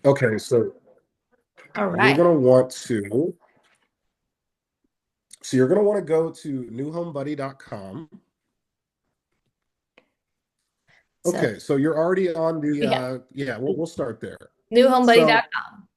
Okay, so All you're right. gonna want to you're gonna want to go to newhomebuddy.com. So Okay, so you're already on the yeah, yeah, we'll start there. So newhomebuddy.com.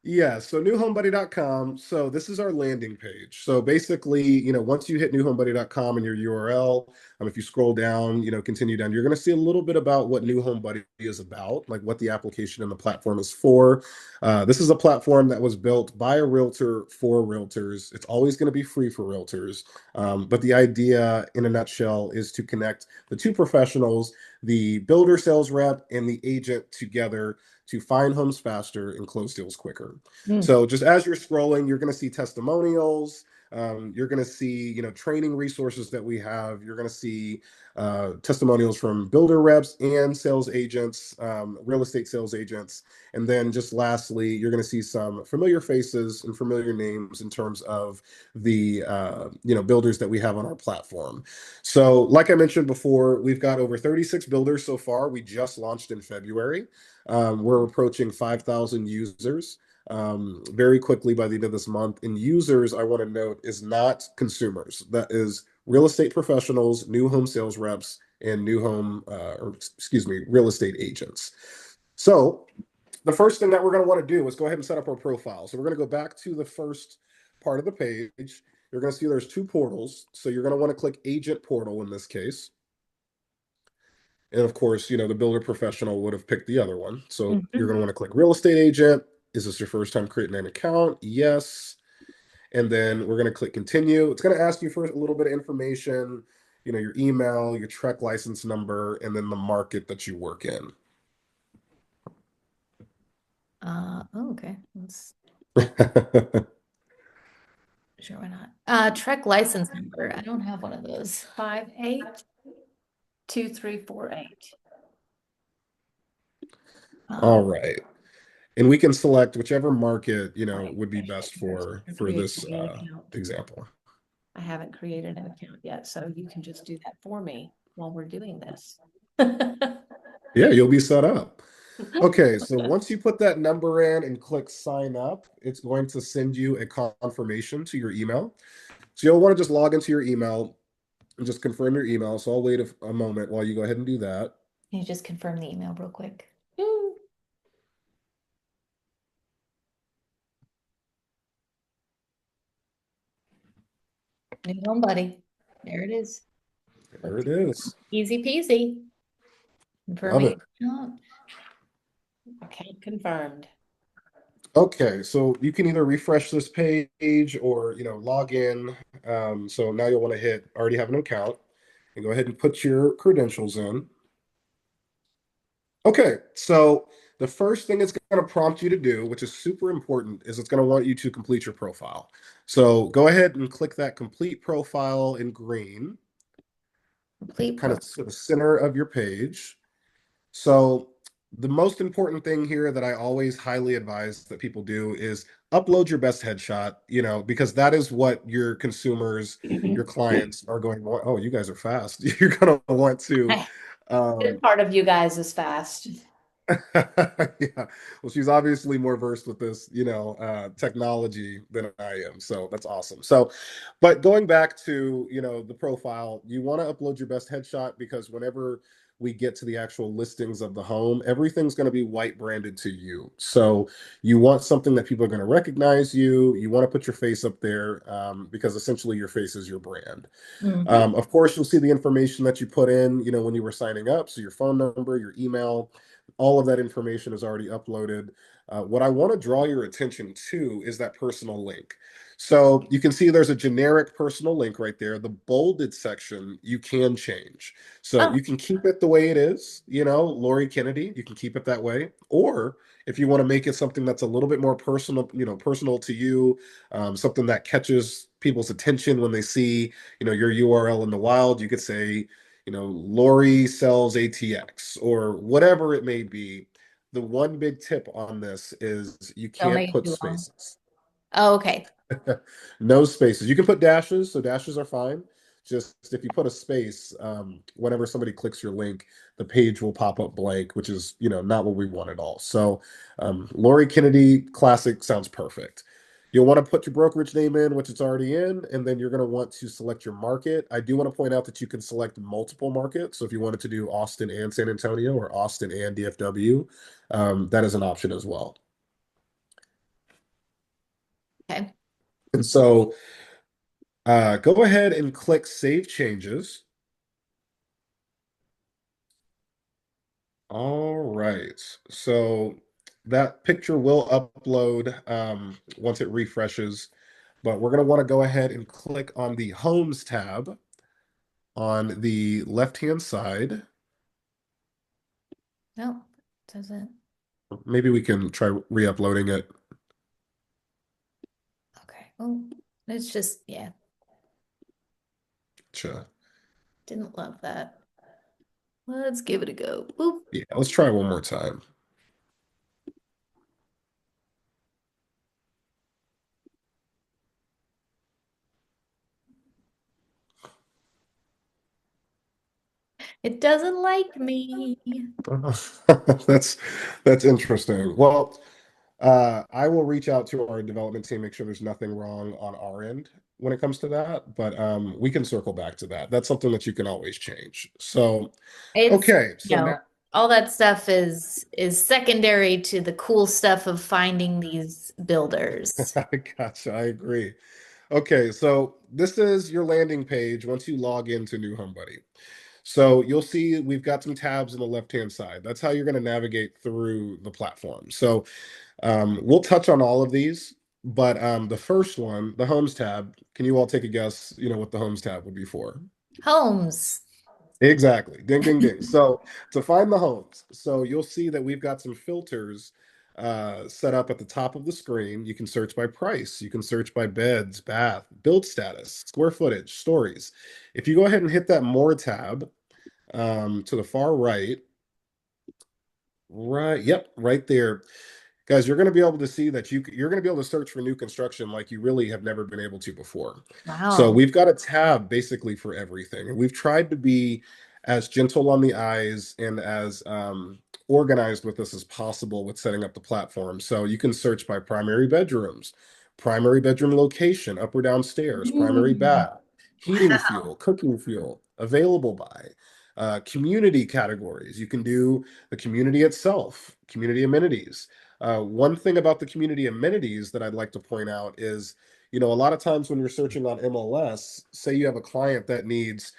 yeah, so newhomebuddy.com. So this is our landing page. So basically, once you hit newhomebuddy.com and your URL, if you scroll down, continue down, you're going to see a little bit about what New Home Buddy is about, like what the application and the platform is for. This is a platform that was built by a realtor for realtors. It's always going to be free for realtors. But the idea, in a nutshell, is to connect the two professionals, the builder sales rep and the agent together to find homes faster and close deals quicker. Mm. So just as you're scrolling, you're going to see testimonials. You're going to see, training resources that we have. You're going to see testimonials from builder reps and sales agents, real estate sales agents. And then just lastly, you're going to see some familiar faces and familiar names in terms of the, builders that we have on our platform. So like I mentioned before, we've got over 36 builders so far. We just launched in February. We're approaching 5,000 users very quickly by the end of this month. And users, I want to note, is not consumers. That is real estate professionals, new home sales reps, and real estate agents. So the first thing that we're going to want to do is go ahead and set up our profile. So we're going to go back to the first part of the page. You're going to see there's two portals. So you're going to want to click agent portal in this case. And of course, the builder professional would have picked the other one. So you're Mhm. going to want to click real estate agent. Is this your first time creating an account? Yes. And then we're going to click continue. It's going to ask you for a little bit of information, your email, your truck license number, and then the market that you work in. Okay. Let's sure why not. Trek license number. I don't have one of those. 582348. All Um, right. And we can select whichever market, right. would be Right here. best It says for create this new account. example. I haven't created an account yet, so you can just do that for me while we're doing this. Yeah, you'll be set up. Okay, so once you put that number in and click sign up, it's going to send you a confirmation to your email. So you'll want to just log into your email and just confirm your email. So I'll wait a moment while you go ahead and do that. Can you just confirm the email real quick? New home buddy. There it is. There Looks it is. easy peasy. Love Confirming it. account. Account confirmed. Okay, so you can either refresh this page or log in. So now you'll want to hit already have an account and go ahead and put your credentials in. Okay, so the first thing it's going to prompt you to do, which is super important, is it's going to want you to complete your profile. So go ahead and click that complete profile in green, Complete kind pro. of to the center of your page. So the most important thing here that I always highly advise that people do is upload your best headshot, because that is what your consumers, your clients are going, oh, you guys are fast. You're going to want to Good um, part of you guys is fast. yeah. Well, she's obviously more versed with this, technology than I am. So that's awesome. So, but going back to, the profile, you want to upload your best headshot because whenever we get to the actual listings of the home, everything's going to be white branded to you. So you want something that people are going to recognize you. You want to put your face up there because essentially your face is your brand. Mhm. Of course, you'll see the information that you put in, when you were signing up. So your phone number, your email, all of that information is already uploaded. What I want to draw your attention to is that personal link. So you can see there's a generic personal link right there. The bolded section you can change. So Oh, you can keep it the way it is, Lori Kennedy, you can keep it that way. Or if you want to make it something that's a little bit more personal, personal to you, something that catches people's attention when they see, your URL in the wild, you could say, Lori sells ATX or whatever it may be. The one big tip on this is you don't can't make it put too long. spaces. Oh, okay. No spaces. You can put dashes, so dashes are fine. just if you put a space, whenever somebody clicks your link, the page will pop up blank, which is, not what we want at all. So, Lori Kennedy Classic sounds perfect. You'll want to put your brokerage name in, which it's already in, and then you're going to want to select your market. I do want to point out that you can select multiple markets. So if you wanted to do Austin and San Antonio or Austin and DFW, that is an option as well. Okay. And so go ahead and click Save Changes. All right. So that picture will upload once it refreshes, but we're going to want to go ahead and click on the Homes tab on the left-hand side. No, it doesn't. Maybe we can try re-uploading it. Okay. Oh, it's just, yeah, Gotcha. didn't love that. Let's give it a go. Boop. Yeah, let's try one more time. It doesn't like me. That's that's interesting. Well, I will reach out to our development team, make sure there's nothing wrong on our end when it comes to that, but we can circle back to that. That's something that you can always change. So, It's, okay, so now all that stuff is secondary to the cool stuff of finding these builders. I gotcha, I agree. Okay, so this is your landing page once you log into New Home Buddy. So you'll see we've got some tabs on the left-hand side. That's how you're going to navigate through the platform. So we'll touch on all of these, but the first one, the Homes tab, can you all take a guess, what the Homes tab would be for? Homes. Exactly. Ding, ding, ding. So to find the homes, so you'll see that we've got some filters set up at the top of the screen. You can search by price. You can search by beds, bath, build status, square footage, stories. If you go ahead and hit that More tab to the far right, right, yep, right there. Guys, you're going to be able to see that you're going to be able to search for new construction like you really have never been able to before. So Wow. we've got a tab basically for everything. And we've tried to be as gentle on the eyes and as organized with this as possible with setting up the platform. So you can search by primary bedrooms, primary bedroom location, up or downstairs, primary Mm. bath, heating fuel, cooking fuel, available by. Community categories. You can do the community itself, community amenities. One thing about the community amenities that I'd like to point out is, a lot of times when you're searching on MLS, say you have a client that needs,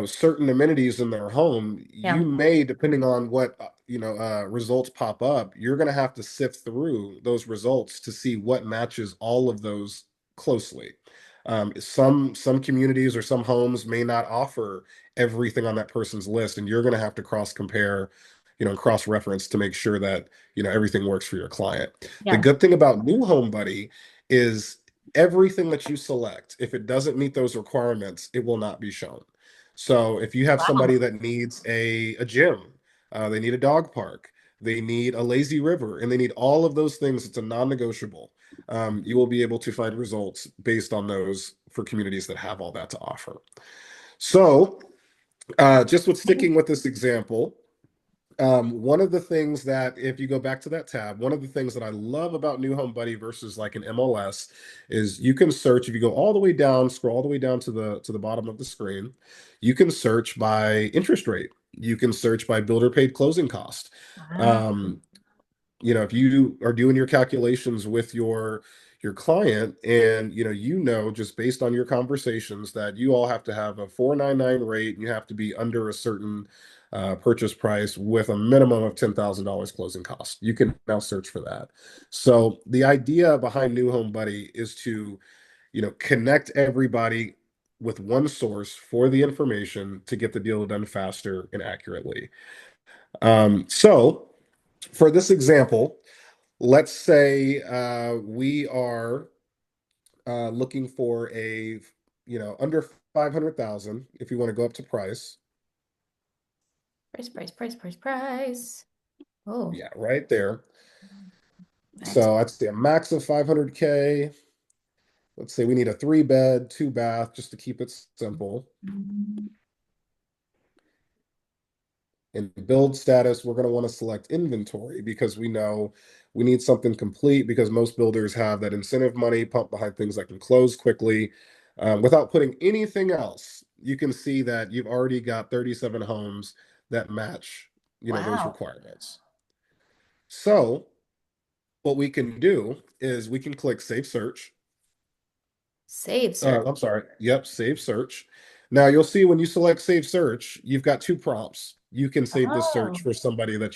certain amenities in their home, Yeah. you may, depending on what, results pop up, you're going to have to sift through those results to see what matches all of those closely. Some communities or some homes may not offer everything on that person's list, and you're going to have to cross compare, and cross reference to make sure that everything works for your client. The Yeah. good thing about New Home Buddy is everything that you select, if it doesn't meet those requirements, it will not be shown. So if you have Wow. somebody that needs a gym, they need a dog park, they need a lazy river, and they need all of those things, it's a non-negotiable. You will be able to find results based on those for communities that have all that to offer. So just with sticking with this example, one of the things that, if you go back to that tab, one of the things that I love about New Home Buddy versus like an MLS is you can search. If you go all the way down, scroll all the way down to the bottom of the screen, you can search by interest rate. You can search by builder paid closing cost. Wow. Um, if you are doing your calculations with your client, and just based on your conversations that you all have to have a 499 rate, and you have to be under a certain purchase price with a minimum of $10,000 closing cost, you can now search for that. So the idea behind New Home Buddy is to connect everybody with one source for the information to get the deal done faster and accurately. So for this example, let's say we are looking for a, under 500,000 if you want to go up to price. Price, price, price, price, price. Oh, Yeah, right there. that's So I'd say a max of 500K. let's say we need a 3-bed, 2-bath, just to keep it simple. In build status, we're going to want to select inventory because we know we need something complete because most builders have that incentive money pumped behind things that can close quickly. Without putting anything else, you can see that you've already got 37 homes that match, those Wow. requirements. So what we can do is we can click Save Search. Save search. I'm sorry. Yep, save search. Now you'll see when you select save search, you've got two prompts. You can save this search Oh. for somebody that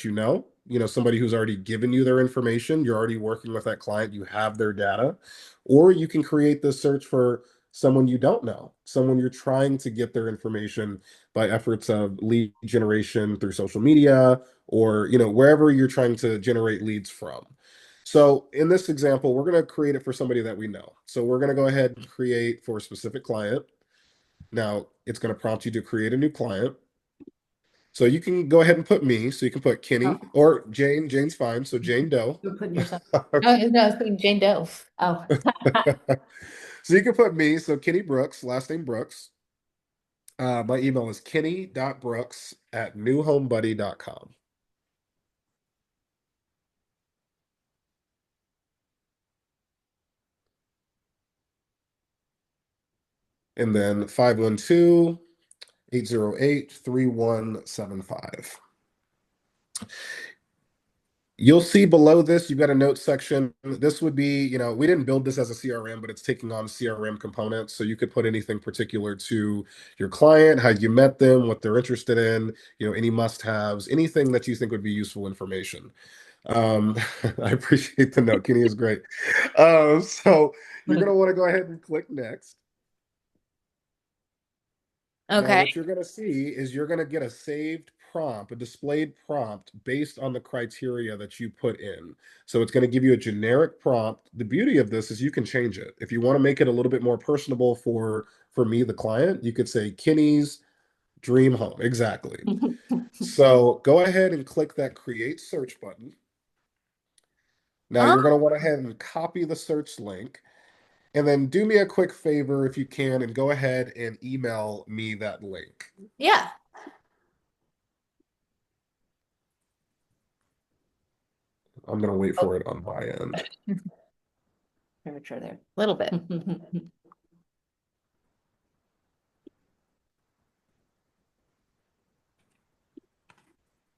somebody who's already given you their information. You're already working with that client, you have their data. Or you can create this search for someone you don't know, someone you're trying to get their information by efforts of lead generation through social media or, wherever you're trying to generate leads from. So in this example, we're going to create it for somebody that we know. So we're going to go ahead and create for a specific client. Now it's going to prompt you to create a new client. So you can go ahead and put me. So you can put Kenny or Jane. Jane's fine. So Jane Doe. You're putting yourself. Oh, no, I was putting Jane Doe. Oh, So you can put me. So Kenny Brooks, last name Brooks. My email is kenny.brooks@newhomebuddy.com. And then 512-808-3175. You'll see below this, you've got a note section. This would be, we didn't build this as a CRM, but it's taking on CRM components. So you could put anything particular to your client, how you met them, what they're interested in, any must-haves, anything that you think would be useful information. I appreciate the note. Kenny is great. So you're going to want to go ahead and click next. Now, Okay. what you're going to see is you're going to get a saved prompt, a displayed prompt based on the criteria that you put in. So it's going to give you a generic prompt. The beauty of this is you can change it. If you want to make it a little bit more personable for me, the client, you could say Kenny's dream home. Exactly. So go ahead and click that create search button. Now Oh, you're going to want to head and copy the search link. And then do me a quick favor if you can and go ahead and email me that link. yeah. I'm going to wait for it on my end. premature there. A little bit.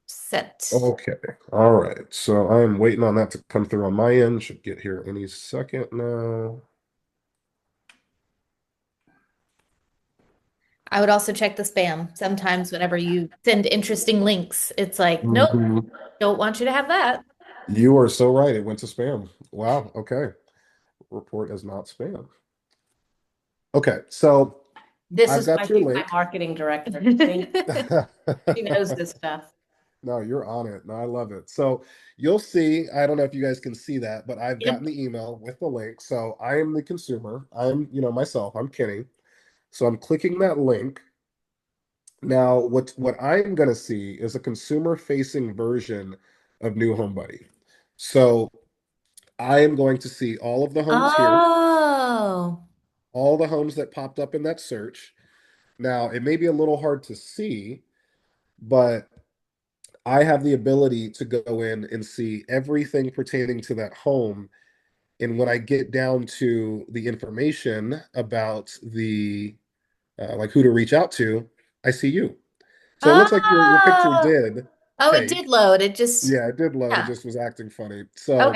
Set. Okay. All right. So I'm waiting on that to come through on my end. Should get here any second now. I would also check the spam. Sometimes whenever you send interesting links, it's like, nope, Mhm. don't want you to have that. You are so right. It went to spam. Wow. Okay. Report as not spam. Okay. So This I've is got why your she's my link. marketing director. She knows this stuff. No, you're on it. No, I love it. So you'll see, I don't know if you guys can see that, but I've Yep. gotten the email with the link. So I am the consumer. I'm, myself, I'm Kenny. So I'm clicking that link. Now, what I'm going to see is a consumer-facing version of New Home Buddy. So I am going to see all of the homes here, Oh, all the homes that popped up in that search. Now, it may be a little hard to see, but I have the ability to go in and see everything pertaining to that home. And when I get down to the information about the like who to reach out to, I see you. So it looks like your picture oh, did oh, it did take. load. It just, Yeah, it did load. It yeah. just was acting funny. Okay. So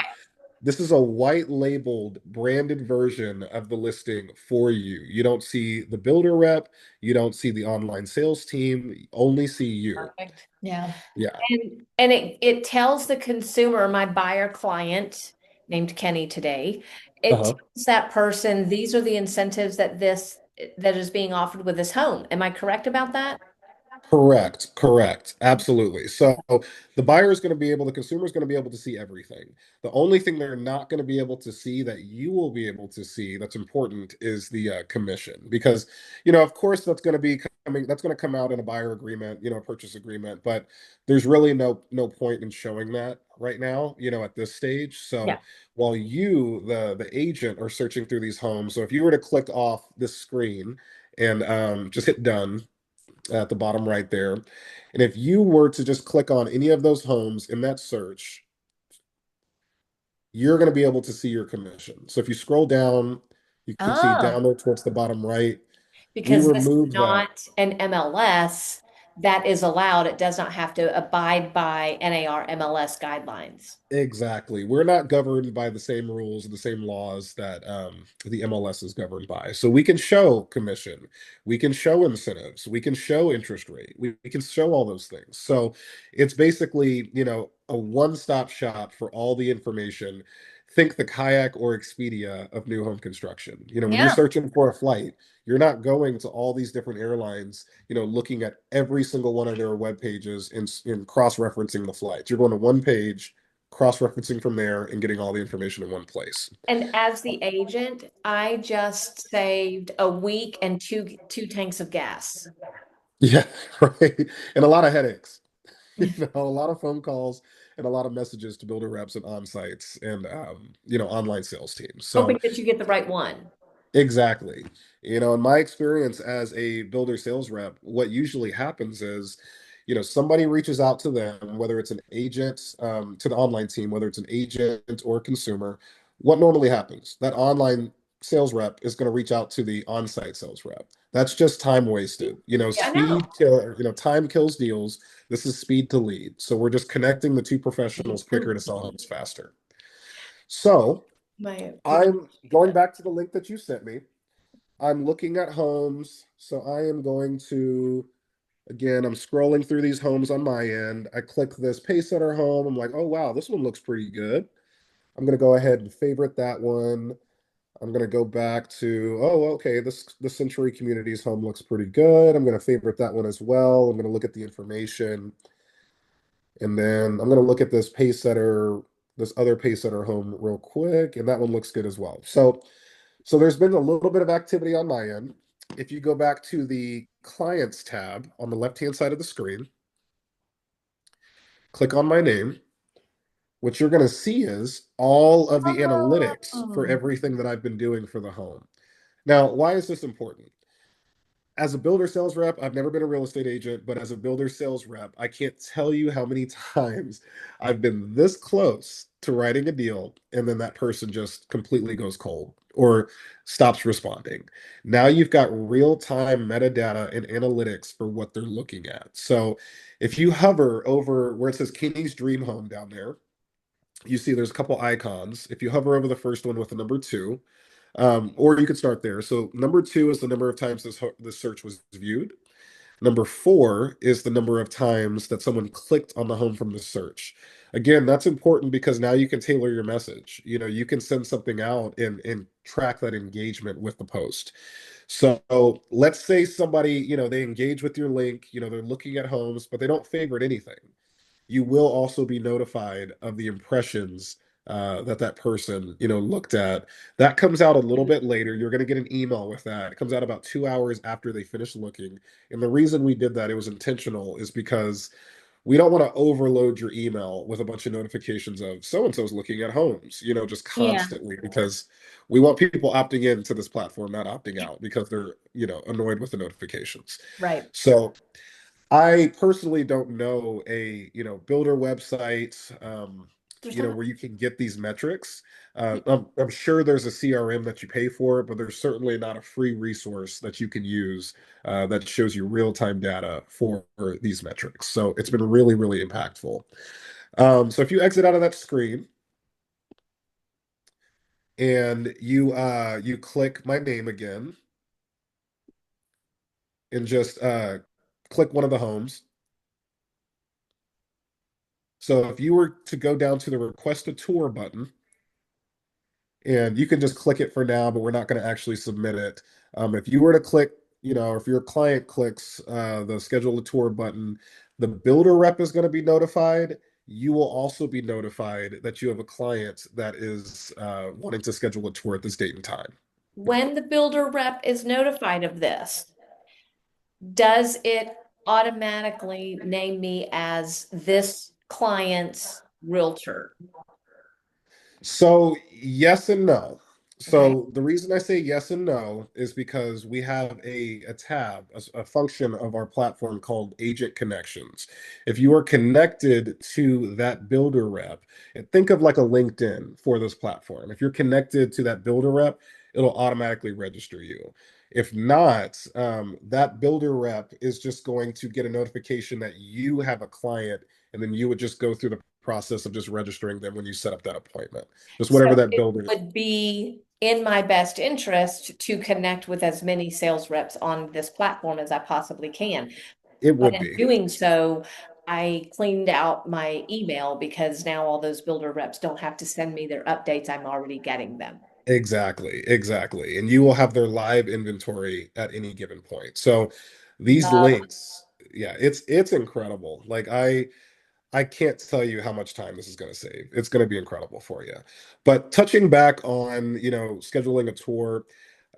this is a white labeled branded version of the listing for you. You don't see the builder rep, you don't see the online sales team, you only see you. Perfect. Yeah. Yeah. And it tells the consumer, my buyer client named Kenny today, it Uh-huh. tells that person these are the incentives that is being offered with this home. Am I correct about that? Correct. Absolutely. So the buyer is going to be able, the consumer is going to be able to see everything. The only thing they're not going to be able to see that you will be able to see that's important is the commission. Because, of course, that's going to be coming, that's going to come out in a buyer agreement, a purchase agreement, but there's really no point in showing that right now, at this stage. Yeah. So while you, the agent, are searching through these homes, so if you were to click off this screen and just hit done at the bottom right there, and if you were to just click on any of those homes in that search, you're going to be able to see your commission. So if you scroll down, you can see Oh, down there towards the bottom right, we Because this is removed that. not an MLS that is allowed. It does not have to abide by NAR MLS guidelines. Exactly. We're not governed by the same rules, the same laws that the MLS is governed by. So we can show commission, we can show incentives, we can show interest rate, we can show all those things. So it's basically, a one-stop shop for all the information. Think the Kayak or Expedia of new home construction. When you're yeah. searching for a flight, you're not going to all these different airlines, looking at every single one of their web pages and cross-referencing the flights. You're going to one page, cross-referencing from there, and getting all the information in one place. And as the agent, I just saved a week and two tanks of gas. Yeah, right. And a lot of headaches, a lot of phone calls and a lot of messages to builder reps and on-sites and online sales teams. Hoping So that you get the right one. exactly. In my experience as a builder sales rep, what usually happens is, somebody reaches out to them, whether it's an agent, to the online team, whether it's an agent or consumer. What normally happens? That online sales rep is going to reach out to the on-site sales rep. That's just time wasted. Yeah, I know. Time kills deals. This is speed to lead. So we're just connecting the two professionals quicker to sell homes faster. So My I'm going back to the link that you sent me. I'm looking at homes. So I am going to, again, I'm scrolling through these homes on my end. I click this Pacesetter home. I'm like, oh, wow, this one looks pretty good. I'm going to go ahead and favorite that one. I'm going to go back to, oh, okay, the Century Communities home looks pretty good. I'm going to favorite that one as well. I'm going to look at the information. And then I'm going to look at this other Pacesetter home real quick. And that one looks good as well. So there's been a little bit of activity on my end. If you go back to the Clients tab on the left-hand side of the screen, click on my name, what you're going to see is all of the analytics for Oh. everything that I've been doing for the home. Now, why is this important? As a builder sales rep, I've never been a real estate agent, but as a builder sales rep, I can't tell you how many times I've been this close to writing a deal and then that person just completely goes cold or stops responding. Now you've got real-time metadata and analytics for what they're looking at. So if you hover over where it says Kenny's Dream Home down there, you see there's a couple icons. If you hover over the first one with the number 2, or you could start there. So number 2 is the number of times this search was viewed. Number 4 is the number of times that someone clicked on the home from the search. Again, that's important because now you can tailor your message. You can send something out and track that engagement with the post. So let's say somebody, they engage with your link, they're looking at homes, but they don't favorite anything. You will also be notified of the impressions that person looked at. That comes out a little bit later. You're going to get an email with that. It comes out about 2 hours after they finish looking. And the reason we did that, it was intentional, is because we don't want to overload your email with a bunch of notifications of so and so's looking at homes, just Yeah. constantly, because we want people opting into this platform, not opting out because they're annoyed with the notifications. Right. So I personally don't know a builder website There's not. where you can get these metrics. I'm sure there's a CRM that you pay for, but there's certainly not a free resource that you can use that shows you real-time data for these metrics. So it's been really, really impactful. So if you exit out of that screen and you click my name again and just click one of the homes. So if you were to go down to the request a tour button, and you can just click it for now, but we're not going to actually submit it. If you were to click, if your client clicks the schedule a tour button, the builder rep is going to be notified. You will also be notified that you have a client that is wanting to schedule a tour at this date and time. When the builder rep is notified of this, does it automatically name me as this client's realtor? So yes and no. Okay. So the reason I say yes and no is because we have a tab, a function of our platform called Agent Connections. If you are connected to that builder rep, and think of like a LinkedIn for this platform. If you're connected to that builder rep, it'll automatically register you. If not, that builder rep is just going to get a notification that you have a client, and then you would just go through the process of just registering them when you set up that appointment. Just So whatever that it builder. would be in my best interest to connect with as many sales reps on this platform as I possibly can. It But would in be. doing so, I cleaned out my email because now all those builder reps don't have to send me their updates. I'm already getting them. Exactly, exactly. And you will have their live inventory at any given point. So these Love. links, yeah, it's incredible. Like I can't tell you how much time this is going to save. It's going to be incredible for you. But touching back on, scheduling a tour,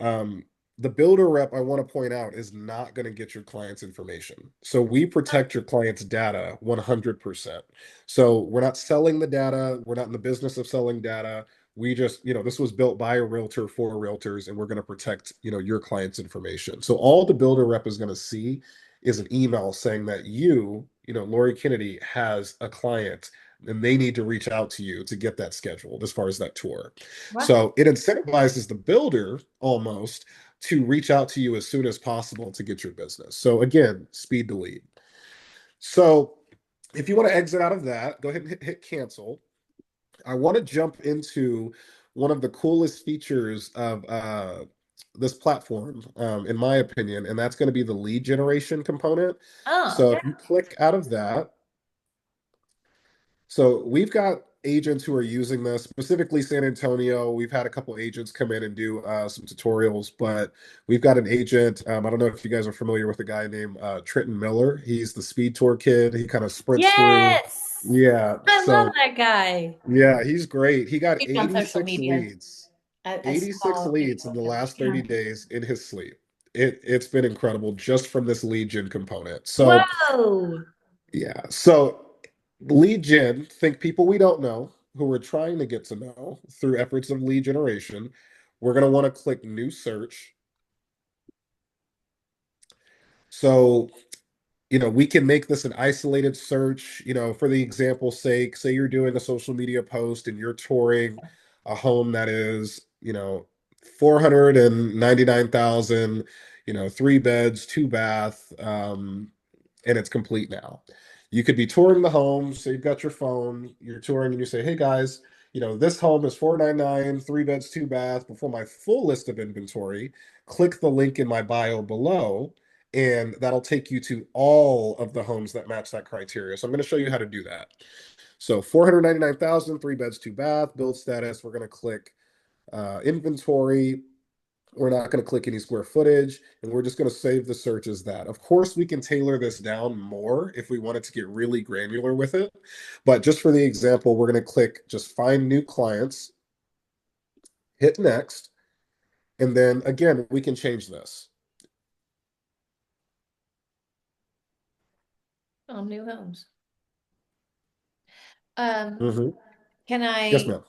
um, the builder rep I want to point out is not going to get your client's information. So we protect your client's data 100%. So we're not selling the data. We're not in the business of selling data. We just, this was built by a realtor for realtors, and we're going to protect, your client's information. So all the builder rep is going to see is an email saying that Lori Kennedy, has a client and they need to reach out to you to get that scheduled as far as that tour. What? So it incentivizes the builder almost to reach out to you as soon as possible to get your business. So again, speed to lead. So if you want to exit out of that, go ahead and hit cancel. I want to jump into one of the coolest features of this platform, in my opinion, and that's going to be the lead generation component. Oh, So if you click out of that, so we've got agents who are using this, specifically San Antonio. We've had a couple agents come in and do some tutorials, but we've got an agent. I don't know if you guys are familiar with a guy named Trenton Miller. He's the speed tour kid. He kind of sprints through. yes. Yeah. I love So that guy. yeah, he's great. He got He's on social 86 media. leads. I 86 saw a video leads in of the him. last Yeah. 30 days in his sleep. It's been incredible just from this lead gen component. So Whoa. yeah. So lead gen, think people we don't know who we're trying to get to know through efforts of lead generation. We're going to want to click new search. So, we can make this an isolated search, for the example's sake. Say you're doing a social media post and you're touring a home that is, 499,000, 3 beds, 2 bath, and it's complete now. You could be touring the home, so you've got your phone, you're touring, and you say, hey guys, this home is 499, 3 beds, 2 bath. Before my full list of inventory, click the link in my bio below, and that'll take you to all of the homes that match that criteria. So I'm going to show you how to do that. So 499,000, 3 beds, 2 bath, build status. We're going to click inventory. We're not going to click any square footage, and we're just going to save the search as that. Of course, we can tailor this down more if we wanted to get really granular with it. But just for the example, we're going to click just find new clients, hit next, and then again, we can change this. New homes. Um, Mm-hmm. can Yes, I ma'am.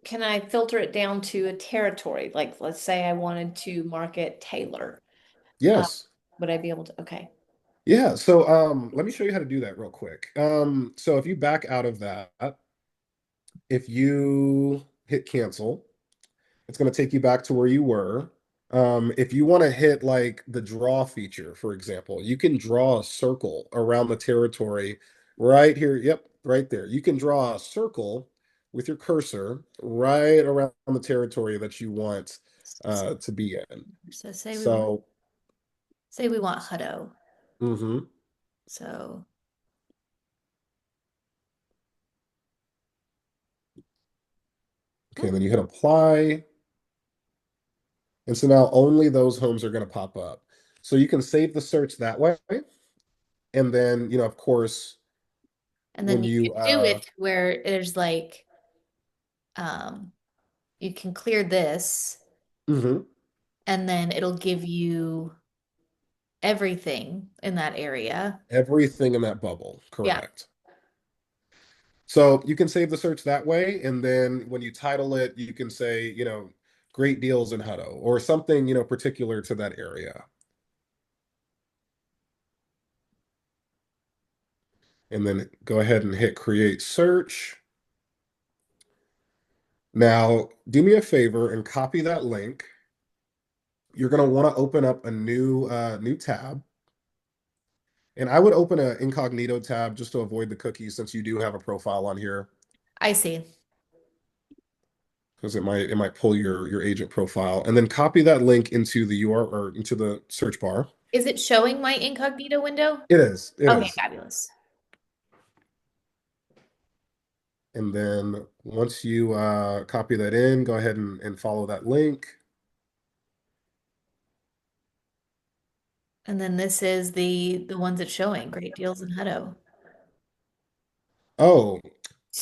can I filter it down to a territory? Like, let's say I wanted to market Taylor. Uh, Yes. would I be able to? Okay. Yeah. So let me show you how to do that real quick. So if you back out of that, if you hit cancel, it's going to take you back to where you were. If you want to hit like the draw feature, for example, you can draw a circle around the territory right here. Yep, right there. You can draw a circle with your cursor right around the territory that you want to be in. So So, say we want Hutto. mhm. So Okay, then you hit apply. And so now only those homes are going to pop up. So you can save the search that way. And then, of course, and then when you you could do it where there's like um you can clear this mhm, and then it'll give you everything in that area. everything in that bubble, Yeah. correct. So you can save the search that way, and then when you title it, you can say, great deals in Hutto or something, particular to that area. And then go ahead and hit create search. Now, do me a favor and copy that link. You're going to want to open up a new tab. And I would open an incognito tab just to avoid the cookies since you do have a profile on here I see. because it might pull your agent profile and then copy that link into the URL or into the search bar. Is it showing my incognito window? It is. It Okay, is. fabulous. And then once you copy that in, go ahead and follow that link. And then this is the ones it's showing. Great deals in Hutto. Oh,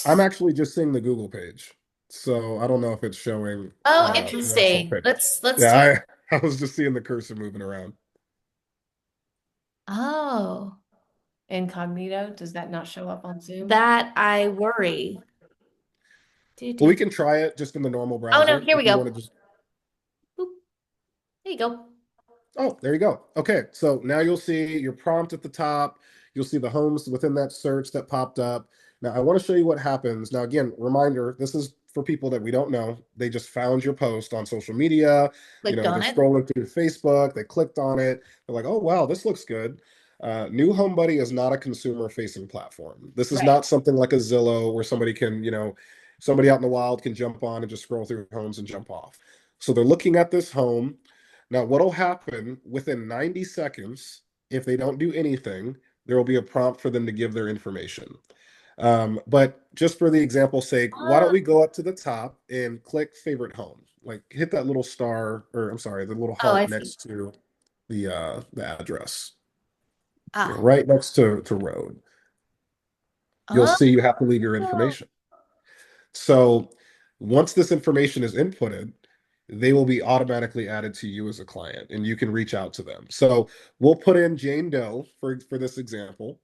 I'm actually just seeing the Google page. So I don't know if it's showing Oh, the actual interesting. page. Let's do Yeah, I was just seeing the cursor moving around. Oh, Incognito, does that not show up on Zoom? that I worry. Well, we can try it just in the normal Oh no, browser here if we you go. want to just. Boop. There you go. Oh, there you go. Okay, so now you'll see your prompt at the top. You'll see the homes within that search that popped up. Now, I want to show you what happens. Now, again, reminder, this is for people that we don't know. They just found your post on social media. Clicked They're on it. scrolling through Facebook. They clicked on it. They're like, oh, wow, this looks good. New Home Buddy is not a consumer-facing platform. This is Right. not something like a Zillow where somebody can, somebody out in the wild can jump on and just scroll through homes and jump off. So they're looking at this home. Now, what'll happen within 90 seconds, if they don't do anything, there will be a prompt for them to give their information. But just for the example's sake, why don't we go up to the top and click favorite home? Like hit that little star, or I'm sorry, the little Oh, I heart see. next to the address, Ah. right next to road. You'll Oh. see you have to leave your information. So once this information is inputted, they will be automatically added to you as a client and you can reach out to them. So we'll put in Jane Doe for this example.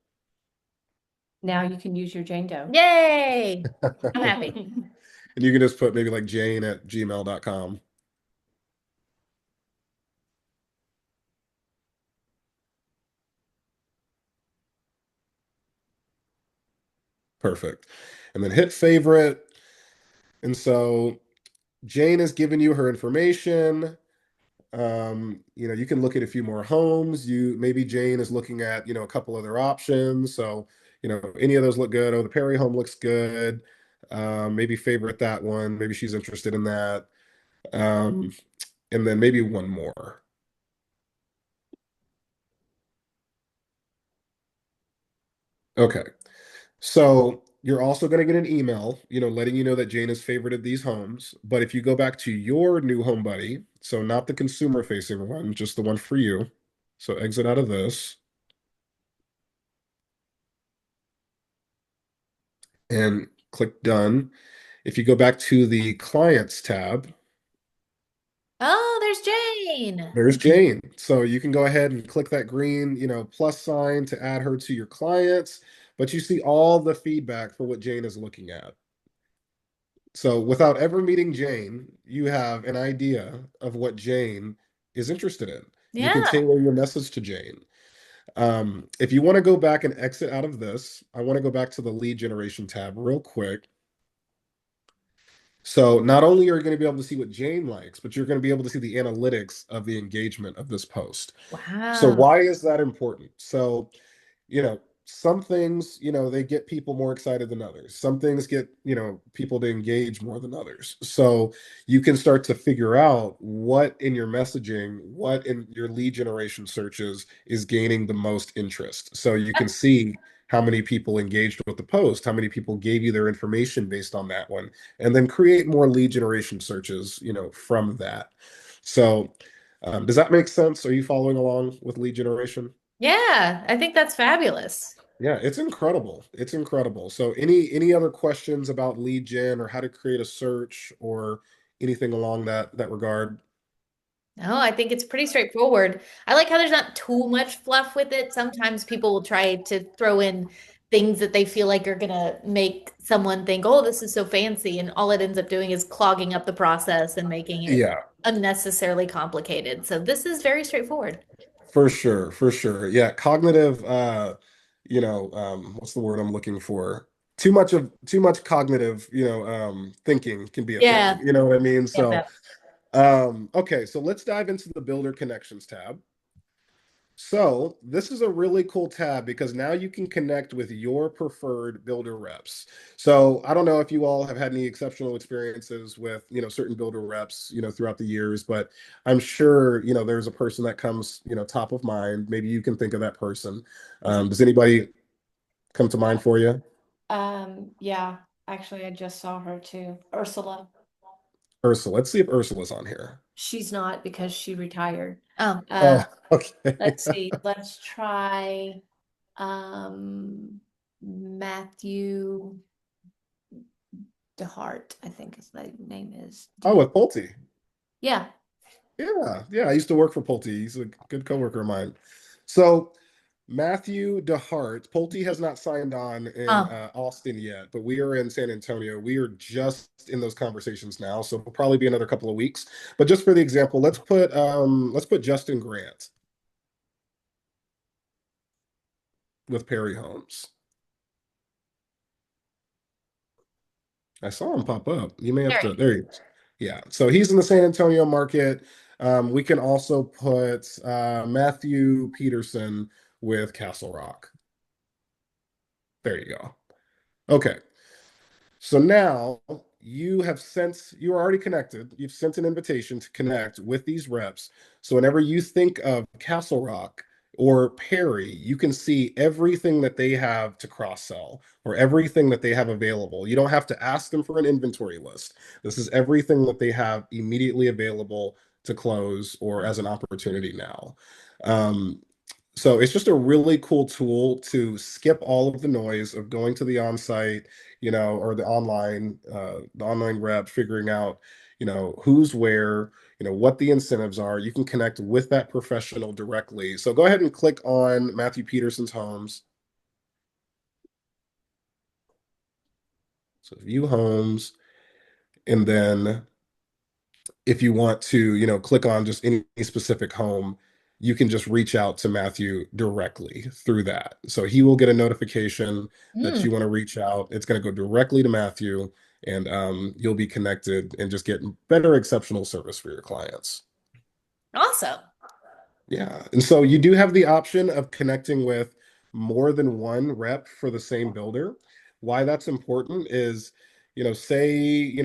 Now you can use your Jane Doe. Yay. I'm happy. And you can just put maybe like jane@gmail.com. Perfect. And then hit favorite. And so Jane has given you her information. You can look at a few more homes. Maybe Jane is looking at, a couple other options. So, any of those look good. Oh, the Perry home looks good. Maybe favorite that one. Maybe she's interested in that. Um, and then maybe one more. Okay. So you're also going to get an email, letting you know that Jane has favorited these homes. But if you go back to your new home buddy, so not the consumer facing one, just the one for you. So exit out of this and click done. If you go back to the clients tab, Oh, there's Jane. there's Jane. So you can go ahead and click that green, plus sign to add her to your clients, but you see all the feedback for what Jane is looking at. So without ever meeting Jane, you have an idea of what Jane is interested in. You can Yeah. tailor your message to Jane. If you want to go back and exit out of this, I want to go back to the lead generation tab real quick. So not only are you going to be able to see what Jane likes, but you're going to be able to see the analytics of the engagement of this post. So Wow. why is that important? So, some things, they get people more excited than others. Some things get, people to engage more than others. So you can start to figure out what in your messaging, what in your lead generation searches is gaining the most interest. So you can see how many people engaged with the post, how many people gave you their information based on that one, and then create more lead generation searches, from that. So does that make sense? Are you following along with lead generation? Yeah, I think that's fabulous. Yeah, it's incredible. It's incredible. So any other questions about lead gen or how to create a search or anything along that regard? No, I think it's pretty straightforward. I like how there's not too much fluff with it. Sometimes people will try to throw in things that they feel like are gonna make someone think, oh, this is so fancy, and all it ends up doing is clogging up the process and making it Yeah, unnecessarily complicated. So this is very straightforward. for sure, for sure. Yeah, cognitive, what's the word I'm looking for? Too much cognitive, thinking can be a thing. Yeah. You know what I mean? Yeah. So, okay, so let's dive into the Builder Connections tab. So this is a really cool tab because now you can connect with your preferred builder reps. So I don't know if you all have had any exceptional experiences with, certain builder reps, throughout the years, but I'm sure, there's a person that comes, top of mind. Maybe you can think of that person. Does anybody come to mind for you? Yeah, actually, I just saw her too. Ursula. Ursula. Let's see if Ursula's on here. She's not because she retired. Oh, Uh, Oh, okay. let's see. Let's try Matthew DeHart, I think his name is. Oh, with Pulte. Yeah. Yeah, yeah. I used to work for Pulte. He's a good coworker of mine. So Matthew DeHart, Pulte has not signed on in oh, Austin yet, but we are in San Antonio. We are just in those conversations now, so it'll probably be another couple of weeks. But just for the example, let's put Justin Grant with Perry Homes. I saw him pop up. You may have there. to. There he is. Yeah. So he's in the San Antonio market. We can also put Matthew Peterson with Castle Rock. There you go. Okay. So now you're already connected. You've sent an invitation to connect with these reps. So whenever you think of Castle Rock or Perry, you can see everything that they have to cross sell or everything that they have available. You don't have to ask them for an inventory list. This is everything that they have immediately available to close or as an opportunity now. Um, so it's just a really cool tool to skip all of the noise of going to the on-site, or the online rep, figuring out, who's where, what the incentives are. You can connect with that professional directly. So go ahead and click on Matthew Peterson's homes. So view homes, and then if you want to, click on just any specific home, you can just reach out to Matthew directly through that. So he will get a notification that Mm, you want to reach out. It's going to go directly to Matthew, and you'll be connected and just get better exceptional service for your clients. awesome. Yeah. And so you do have the option of connecting with more than one rep for the same builder. Why that's important is, say,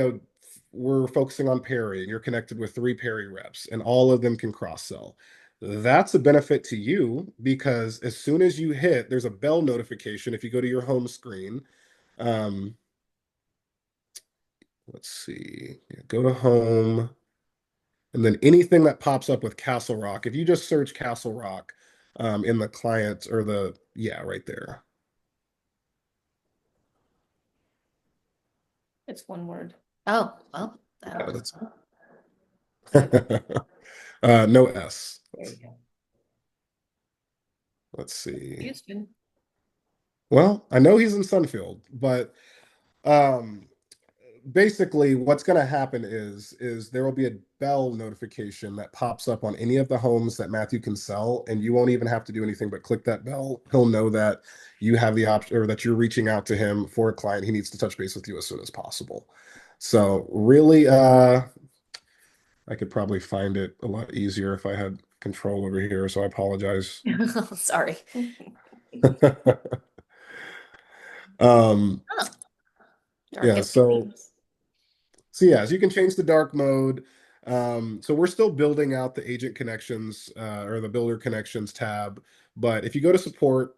we're focusing on Perry and you're connected with 3 Perry reps and all of them can cross sell. That's a benefit to you because as soon as you hit, there's a bell notification. If you go to your home screen, um, let's see, yeah, go to home. And then anything that pops up with Castle Rock, if you just search Castle Rock in the client or yeah, right there. It's one word. Oh, well, Yeah, that'll. that's no S. There you go. Let's see. Houston. Well, I know he's in Sunfield, but um, basically what's going to happen is there will be a bell notification that pops up on any of the homes that Matthew can sell, and you won't even have to do anything but click that bell. He'll know that you have the option or that you're reaching out to him for a client. He needs to touch base with you as soon as possible. So really, I could probably find it a lot easier if I had control over here, so I apologize. Sorry. um Oh, dark yeah, and so rainy. So yeah, so you can change the dark mode. So we're still building out the agent connections or the builder connections tab. But if you go to support,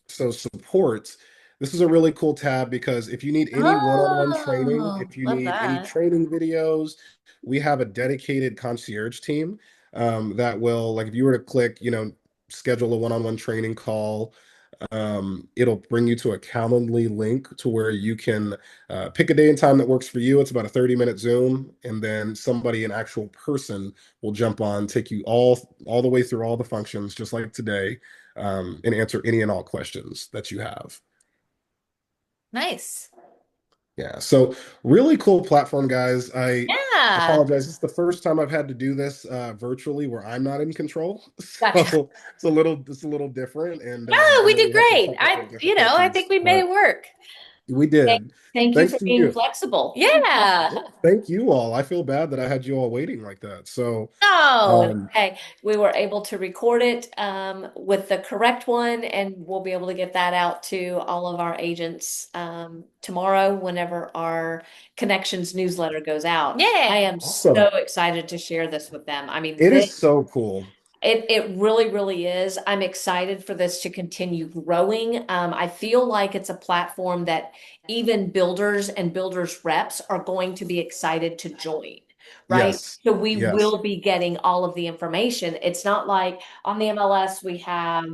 so support, this is a really cool tab because if you need any one-on-one training, Oh, if you love need any that. training videos, we have a dedicated concierge team that will, like, if you were to click, schedule a one-on-one training call, it'll bring you to a Calendly link to where you can pick a day and time that works for you. It's about a 30-minute Zoom, and then somebody, an actual person, will jump on, take you all the way through all the functions, just like today, and answer any and all questions that you have. Nice. Yeah, so really cool platform, guys. I Yeah. apologize. It's the first time I've had to do this virtually where I'm not in control. Gotcha. So it's a little different, and No, I we know did we had some great. technical I think difficulties, we made but it work. we Thank, did. thank you Thanks for to being you. flexible. Yeah. Yeah, thank you all. I feel bad that I had you all waiting like that. So, No. Okay, we were able to record it with the correct one, and we'll be able to get that out to all of our agents tomorrow whenever our Connections newsletter goes out. I Yeah. am so awesome. excited to share this with them. I mean, It is so cool. it really, really is. I'm excited for this to continue growing. I feel like it's a platform that even builders and builders reps are going to be excited to join, right? Yes. So we Yes. will be getting all of the information. It's not like on the MLS we have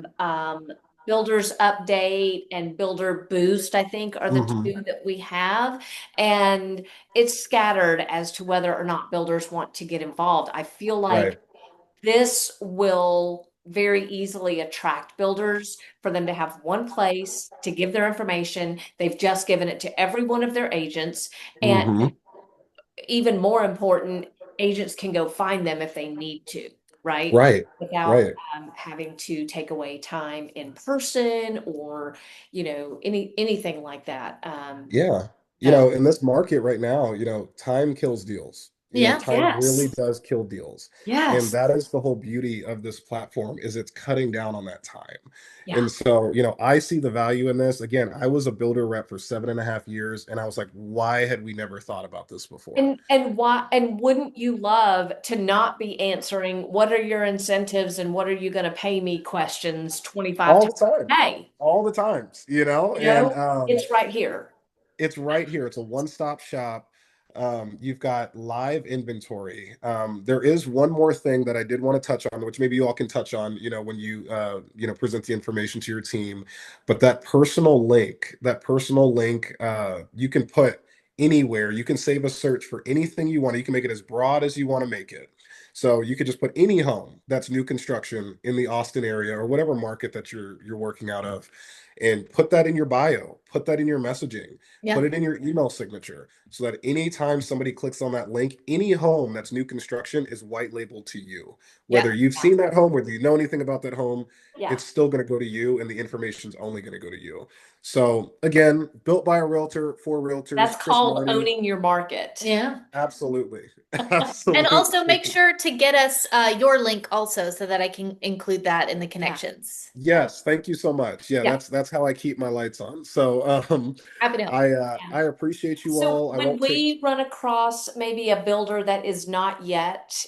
Builders Update and Builder Boost, I think, are the Hmm. two that we have. And it's scattered as to whether or not builders want to get involved. I feel Right. like this will very easily attract builders for them to have one place to give their information. They've just given it to every one of their agents. And Hmm. even more important, agents can go find them if they need to, right? Right. Without Right. having to take away time in person or, anything like that. Yeah. So In this market right now, time kills deals. Yeah. Time really yes, does kill deals. And yes, that is the whole beauty of this platform is it's cutting down on that time. yeah. And so, I see the value in this. Again, I was a builder rep for 7.5 years, and I was like, why had we never thought about this before? And wouldn't you love to not be answering what are your incentives and what are you going to pay me questions 25 All times the time. a day? All the times, You and know, it's right here. it's right here. It's a one-stop shop. You've got live inventory. There is one more thing that I did want to touch on, which maybe you all can touch on, when you present the information to your team. But that personal link, you can put anywhere. You can save a search for anything you want. You can make it as broad as you want to make it. So you could just put any home that's new construction in the Austin area or whatever market that you're working out of, and put that in your bio, put that in your messaging, put Yeah. it in your email signature so that anytime somebody clicks on that link, any home that's new construction is white labeled to you. Yeah. Whether you've Yeah. seen that home, whether you know anything about that home, Yeah. it's still going to go to you and the information's only going to go to you. So again, built by a realtor for That's realtors, Chris called Marty. owning your market. Yeah. Absolutely. And also Absolutely. make sure to get us your link also so that I can include that in the Yeah. connections. Yes, thank you so much. Yeah, Yeah. that's how I keep my lights on. So Happy to help. I appreciate you So all. I when won't take we run across maybe a builder that is not yet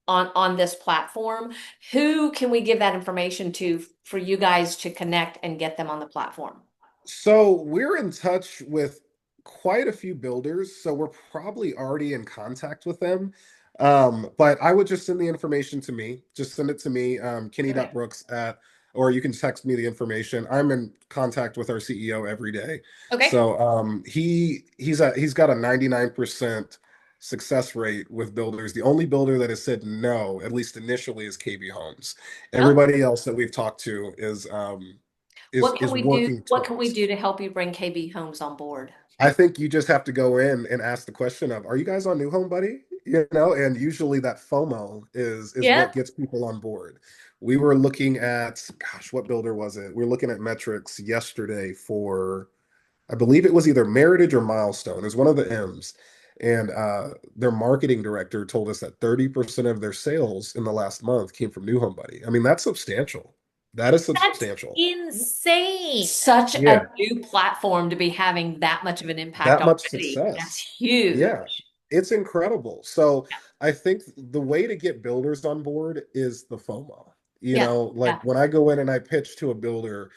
on this platform, who can we give that information to for you guys to connect and get them on the platform? So we're in touch with quite a few builders, so we're probably already in contact with them. But I would just send the information to me. Just send it to me, Okay. Kenny.Brooks or you can text me the information. I'm in contact with our CEO every day. Okay. So he's got a 99% success rate with builders. The only builder that has said no, at least initially, is KB Homes. Oh, Everybody else that we've talked to is working What can we towards. do to help you bring KB Homes on board? I think you just have to go in and ask the question of, are you guys on New Home Buddy? And usually that FOMO is yeah. what gets people on board. We were looking at, gosh, what builder was it? We were looking at metrics yesterday for, I believe it was either Meritage or Milestone. It was one of the M's. And their marketing director told us that 30% of their sales in the last month came from New Home Buddy. I mean, that's substantial. That is That's substantial. insane. Such a Yeah, new platform to be having that much of an impact that much already. That's success. huge. Yeah, it's incredible. So I think the way to get builders on board is the FOMO. Yeah. Like Yeah. when I go in and I pitch to a builder,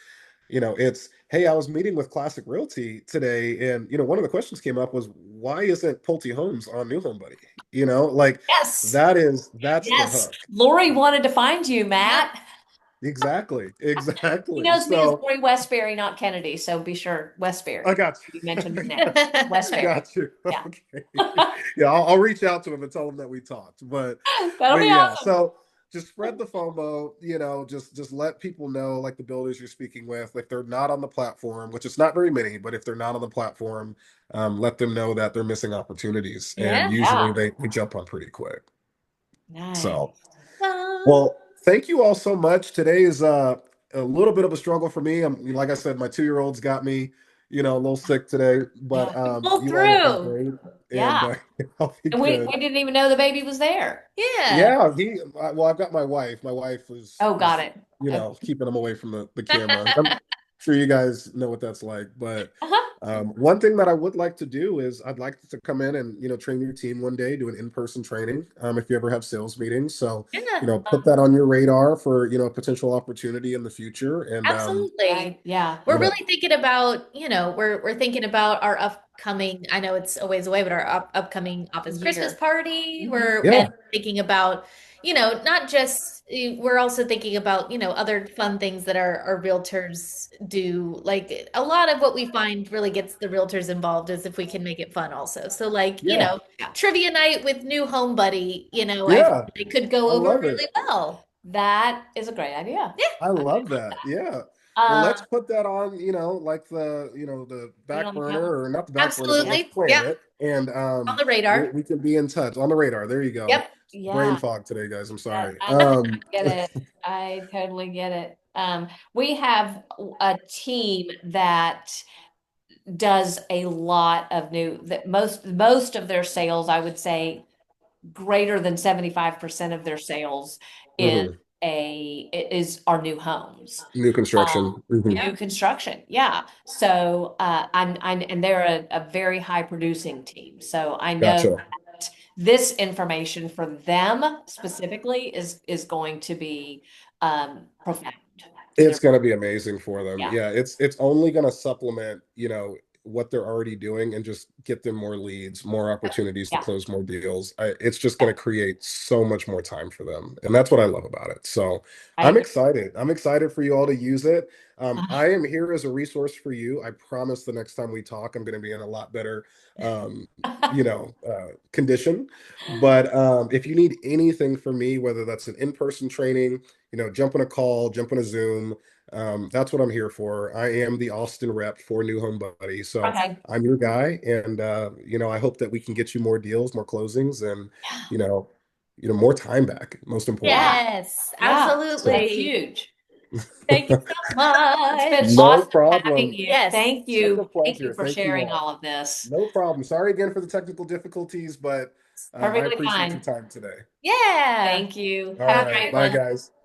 it's, hey, I was meeting with Classic Realty today, and one of the questions came up was, why isn't Pulte Homes on New Home Buddy? Like Yes. that's the Yes. hook. Lori wanted to find you, Yep. Matt. Exactly, He exactly. knows me as So Lori Westbury, not Kennedy. So be sure I Westbury. got You you. mentioned his I name. Westbury. got you. Yeah. Okay. Yeah, I'll reach out to him and tell him that we talked. But That'll be yeah, awesome. so just spread the FOMO, just let people know, like the builders you're speaking with, if they're not on the platform, which is not very many, but if they're not on the platform, let them know that they're missing opportunities. And Yeah. usually Yeah. they jump on pretty quick. Nice. So, Um, well, thank you all so much. Today is a little bit of a struggle for me. Like I said, my 2-year-old's got me, a little sick today, but pulled you all have been through. great, and Yeah. I'll be And we good. didn't even know the baby was there. Yeah. Yeah, well, I've got my wife. My wife was, Oh, got it. keeping him away from the camera. I'm sure you guys know what that's like. But Uh-huh. one thing that I would like to do is I'd like to come in and, train your team one day, do an in-person training, if you ever have sales meetings. So, Yeah, put that on your radar for, a potential opportunity in the future. And absolutely. Right. Yeah. We're you know, really thinking about, we're thinking about our upcoming, I know it's a ways away, but our upcoming office Christmas Year. party. Mhm. We're Yeah. and thinking about, not just, we're also thinking about, other fun things that our realtors do. Like a lot of what we find really gets the realtors involved is if we can make it fun also. So like, Yeah. trivia night with new home buddy, I Yeah. think it could go I over love really it. well. That is a great idea. I love that. Yeah. Well, Uh, let's put that on, like the Put it back on the burner, calendar. or not the back burner, but let's Absolutely. plan Yep. it. And On the radar. we can be in touch on the radar. There you go. Yep. Brain Yeah. fog today, guys. I'm sorry. I get it. I totally get it. We have a team that does a lot of that most of their sales, I would say greater than 75% of their sales is Mhm. our new homes. New construction. Mhm. New construction, yeah. So and they're a very high producing team. So I know Gotcha. that this information for them specifically is going to be profound to It's their, going to be amazing for them. yeah. Yeah, it's only going to supplement, what they're already doing, and just get them more leads, more opportunities to Yeah. close more deals. It's just going to create so much more time for them, and that's what I love about it. So I I'm agree. excited. I'm excited for you all to use it. Uh-huh. I am here as a resource for you. I promise the next time we talk, I'm going to be in a lot better, condition. But if you need anything from me, whether that's an in-person training, jump on a call, jump on a Zoom. That's what I'm here for. I am the Austin rep for New Home Buddy. So Okay. I'm your guy. And, I hope that we can get you more deals, more closings, and, you know, more time back, most importantly. Yes, Yeah. So, That's absolutely. huge. Thank you so It's much. been no awesome having problem. you. Yes. Thank Such a you. Thank pleasure. you for Thank you sharing all. all of this. No problem. Sorry again for the technical difficulties, but I Perfectly appreciate fine. your time today. Yeah. Thank you. All Have a right. great Bye, one. guys.